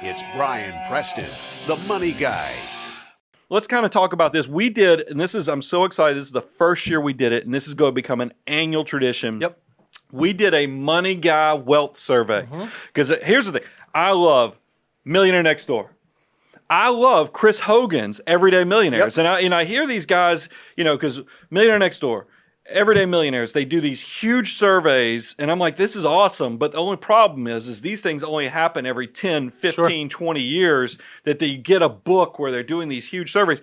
It's Brian Preston, the money guy. Let's kind of talk about this. We did, and I'm so excited. This is the first year we did it, and this is going to become an annual tradition. Yep. We did a money guy wealth survey. Because here's the thing. I love Millionaire Next Door. I love Chris Hogan's Everyday Millionaires. Yep. And I hear these guys, because Millionaire Next Door, Everyday Millionaires, they do these huge surveys, and I'm like, this is awesome. But the only problem is these things only happen every 10, 15, 20 years that they get a book where they're doing these huge surveys.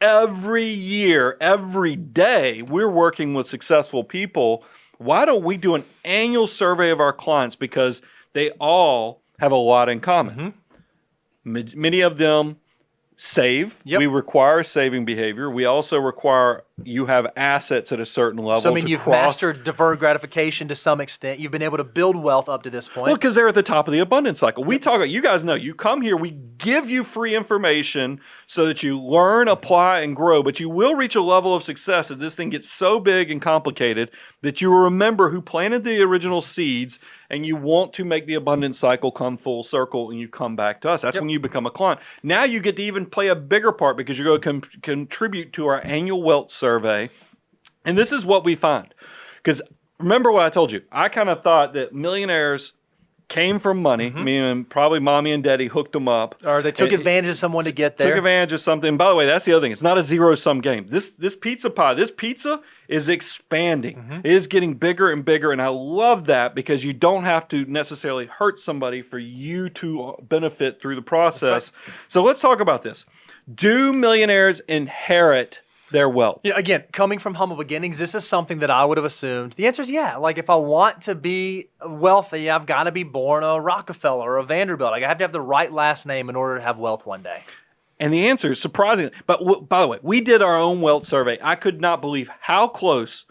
Every year, every day, we're working with successful people. Why don't we do an annual survey of our clients? Because they all have a lot in common. Many of them save. Yep. We require saving behavior. We also require you have assets at a certain level. So, you've mastered deferred gratification to some extent. You've been able to build wealth up to this point. Well, because they're at the top of the abundance cycle. We talk about, you guys know, you come here, we give you free information so that you learn, apply, and grow, but you will reach a level of success that this thing gets so big and complicated that you will remember who planted the original seeds, and you want to make the abundance cycle come full circle, and you come back to us. That's when you become a client. Now you get to even play a bigger part because you're going to contribute to our annual wealth survey. And this is what we find. Because remember what I told you. I kind of thought that millionaires came from money. Meaning probably mommy and daddy hooked them up. Or they took advantage of someone to get there. Took advantage of something. By the way, that's the other thing. It's not a zero-sum game. This pizza pie, this pizza is expanding. It is getting bigger and bigger, and I love that because you don't have to necessarily hurt somebody for you to benefit through the process. Right. So let's talk about this. Do millionaires inherit their wealth? Again, coming from humble beginnings, this is something that I would have assumed. The answer is yeah. Like if I want to be wealthy, I've got to be born a Rockefeller or a Vanderbilt. Like I have to have the right last name in order to have wealth one day. And the answer is surprising. But by the way, we did our own wealth survey. I could not believe how close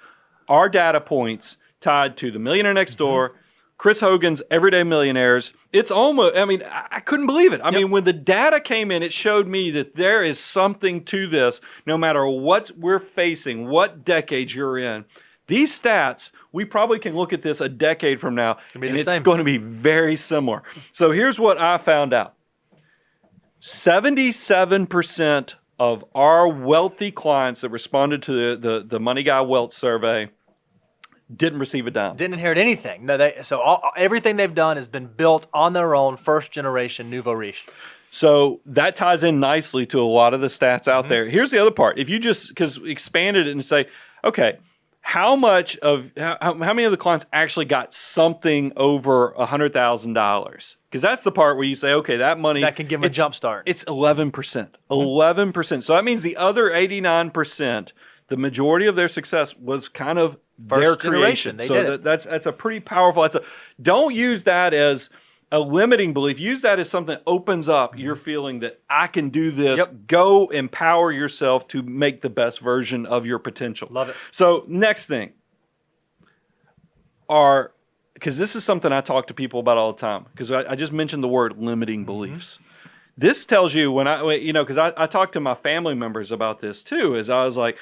our data points tied to the Millionaire Next Door, Chris Hogan's Everyday Millionaires. It's almost, I couldn't believe it. I mean, when the data came in, it showed me that there is something to this, no matter what we're facing, what decade you're in. These stats, we probably can look at this a decade from now, and it's going to be very similar. So here's what I found out. 77% of our wealthy clients that responded to the Money Guy Wealth Survey didn't receive a dime. Didn't inherit anything. No, everything they've done has been built on their own, first generation, nouveau riche. So that ties in nicely to a lot of the stats out there. Here's the other part. If you just expanded it and say, okay, how many of the clients actually got something over $100,000? Because that's the part where you say, okay, that money that can give them a jump start. It's 11%. 11%. So that means the other 89%, the majority of their success was kind of their creation. That's a pretty powerful. Don't use that as a limiting belief. Use that as something that opens up your feeling that I can do this. Yep. Go empower yourself to make the best version of your potential. Love it. So next thing, because this is something I talk to people about all the time, because I just mentioned the word limiting beliefs. This tells you because I talk to my family members about this too, is I was like,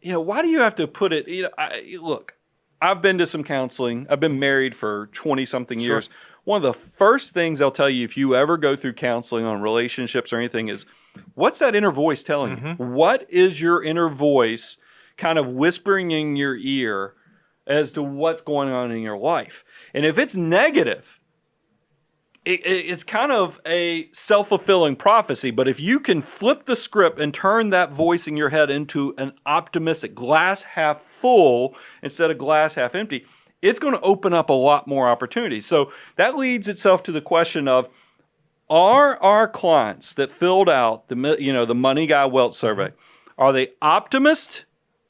why do you have to put it, look, I've been to some counseling. I've been married for 20-something years. One of the first things they'll tell you if you ever go through counseling on relationships or anything is, what's that inner voice telling you? What is your inner voice kind of whispering in your ear as to what's going on in your life? And if it's negative, it's kind of a self-fulfilling prophecy. But if you can flip the script and turn that voice in your head into an optimistic, glass half full instead of glass half empty, it's going to open up a lot more opportunities. So that leads itself to the question of, are our clients that filled out the Money Guy Wealth Survey, are they optimists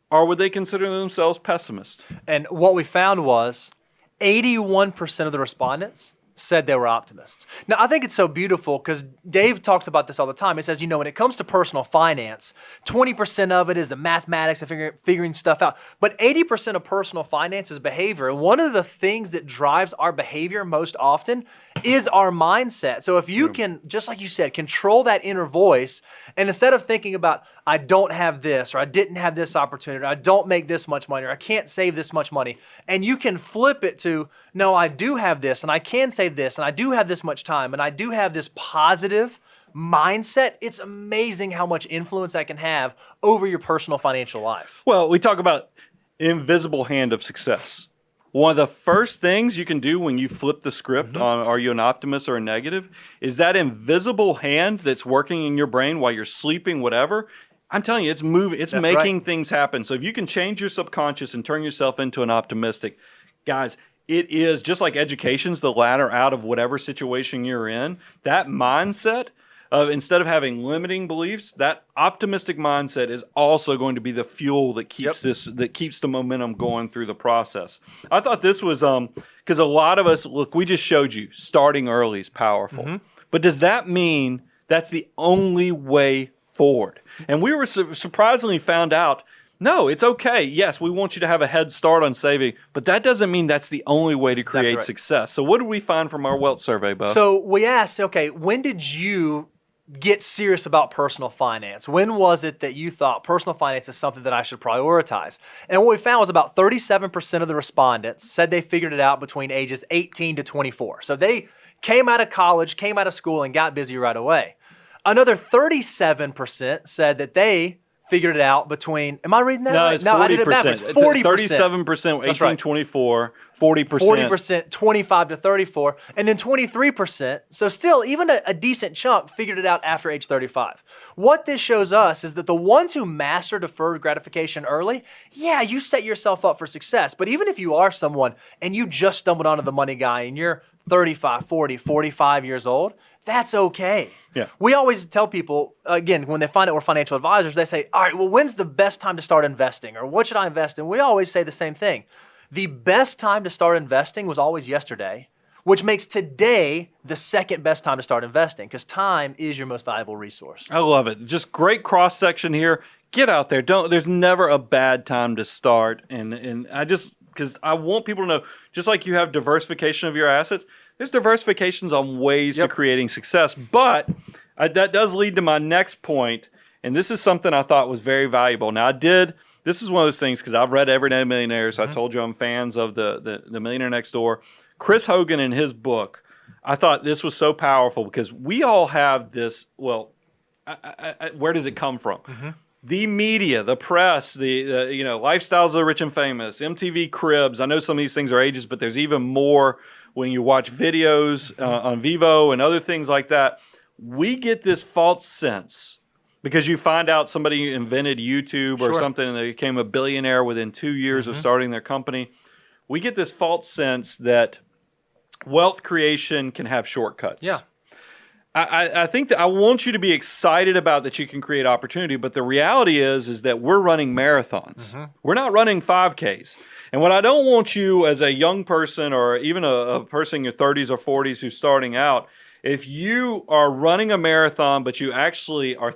or would they consider themselves pessimists? And what we found was 81% of the respondents said they were optimists. Now, I think it's so beautiful because Dave talks about this all the time. He says, when it comes to personal finance, 20% of it is the mathematics of figuring stuff out. But 80% of personal finance is behavior. And one of the things that drives our behavior most often is our mindset. So if you can, just like you said, control that inner voice, and instead of thinking about, I don't have this, or I didn't have this opportunity, or I don't make this much money, or I can't save this much money. And you can flip it to, no, I do have this, and I can save this, and I do have this much time, and I do have this positive mindset. It's amazing how much influence that can have over your personal financial life. Well, we talk about invisible hand of success. One of the first things you can do when you flip the script on are you an optimist or a negative is that invisible hand that's working in your brain while you're sleeping, whatever. I'm telling you, it's moving. It's making things happen. So if you can change your subconscious and turn yourself into an optimistic, guys, it is just like education's the ladder out of whatever situation you're in. That mindset of instead of having limiting beliefs, that optimistic mindset is also going to be the fuel that keeps that keeps the momentum going through the process. I thought this was because a lot of us look, we just showed you starting early is powerful, but does that mean that's the only way forward? And we were surprisingly found out. No, it's okay. Yes, we want you to have a head start on saving, but that doesn't mean that's the only way to create success. So what did we find from our wealth survey, Bo? So we asked, okay, when did you get serious about personal finance? When was it that you thought personal finance is something that I should prioritize? And what we found was about 37% of the respondents said they figured it out between ages 18 to 24. So they came out of college, came out of school, and got busy right away. Another 37% said that they figured it out between, am I reading that right? It's 40%. No, I did it backwards. 40%. 37%, 18, 24, 40%. 40%, 25 to 34, and then 23%. So still, even a decent chunk figured it out after age 35. What this shows us is that the ones who master deferred gratification early, yeah, you set yourself up for success. But even if you are someone and you just stumbled onto the money guy and you're 35, 40, 45 years old, that's okay. Yeah. We always tell people, again, when they find out we're financial advisors, they say, all right, well, when's the best time to start investing? Or what should I invest in? We always say the same thing. The best time to start investing was always yesterday, which makes today the second best time to start investing because time is your most valuable resource. I love it. Just great cross section here. Get out there. There's never a bad time to start. And I just, because I want people to know, just like you have diversification of your assets, there's diversifications on ways to creating success. But that does lead to my next point, and this is something I thought was very valuable. Now, this is one of those things because I've read Everyday Millionaires. I told you I'm fans of the Millionaire Next Door. Chris Hogan in his book, I thought this was so powerful because we all have this, well, where does it come from? The media, the press, the lifestyles of the rich and famous, MTV Cribs. I know some of these things are ages, but there's even more when you watch videos on Vivo and other things like that. We get this false sense because you find out somebody invented YouTube or something and they became a billionaire within 2 years of starting their company. We get this false sense that wealth creation can have shortcuts. Yeah. I think that I want you to be excited about that you can create opportunity, but the reality is that we're running marathons. We're not running 5Ks. And what I don't want you as a young person or even a person in your 30s or 40s who's starting out, if you are running a marathon but you actually are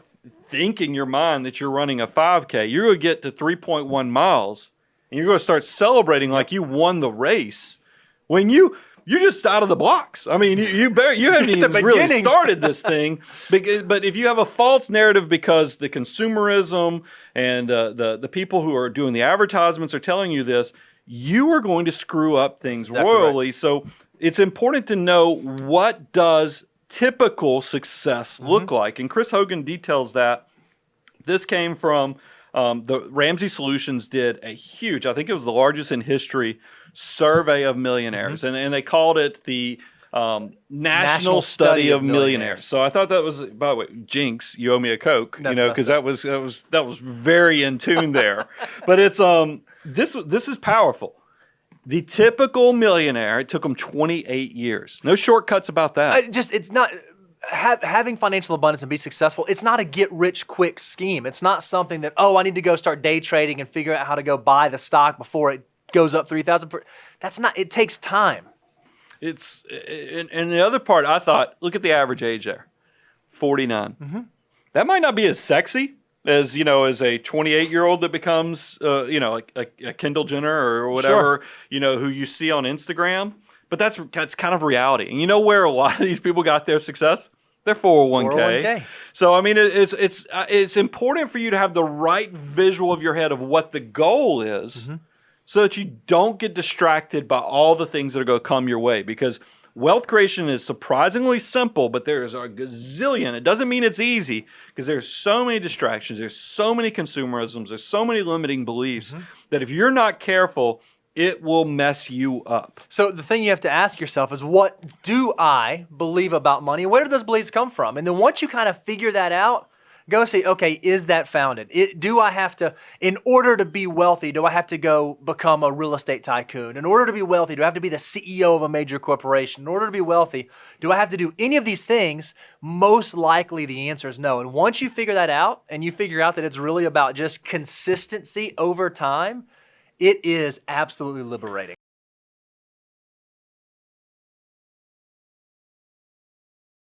thinking in your mind that you're running a 5K, you're going to get to 3.1 miles and you're going to start celebrating like you won the race when you're just out of the blocks. I mean, you haven't even really started this thing. But if you have a false narrative because the consumerism and the people who are doing the advertisements are telling you this, you are going to screw up things royally. Right. So it's important to know what does typical success look like. And Chris Hogan details that. This came from the Ramsey Solutions did a huge, I think it was the largest in history, survey of millionaires. And they called it the National Study of Millionaires. So I thought that was, by the way, Jinx, you owe me a Coke, because that was very in tune there. But it's this is powerful. The typical millionaire, it took them 28 years. No shortcuts about that. It's not having financial abundance and be successful. It's not a get-rich-quick scheme. It's not something that, I need to go start day trading and figure out how to go buy the stock before it goes up 3,000. That's not. It takes time. And the other part, I thought, look at the average age there, 49. That might not be as sexy as as a 28-year-old that becomes a Kendall Jenner or whatever who you see on Instagram. But that's kind of reality. And you know where a lot of these people got their success? Their 401k. 401k. So I mean, it's important for you to have the right visual of your head of what the goal is, so that you don't get distracted by all the things that are going to come your way. Because wealth creation is surprisingly simple, but there's a gazillion. It doesn't mean it's easy, because there's so many distractions, there's so many consumerisms, there's so many limiting beliefs that if you're not careful, it will mess you up. So the thing you have to ask yourself is, what do I believe about money? Where do those beliefs come from? And then once you kind of figure that out, go say, okay, is that founded? Do I have to, in order to be wealthy, do I have to go become a real estate tycoon? In order to be wealthy, do I have to be the CEO of a major corporation? In order to be wealthy, do I have to do any of these things? Most likely the answer is no. And once you figure that out, and you figure out that it's really about just consistency over time, it is absolutely liberating.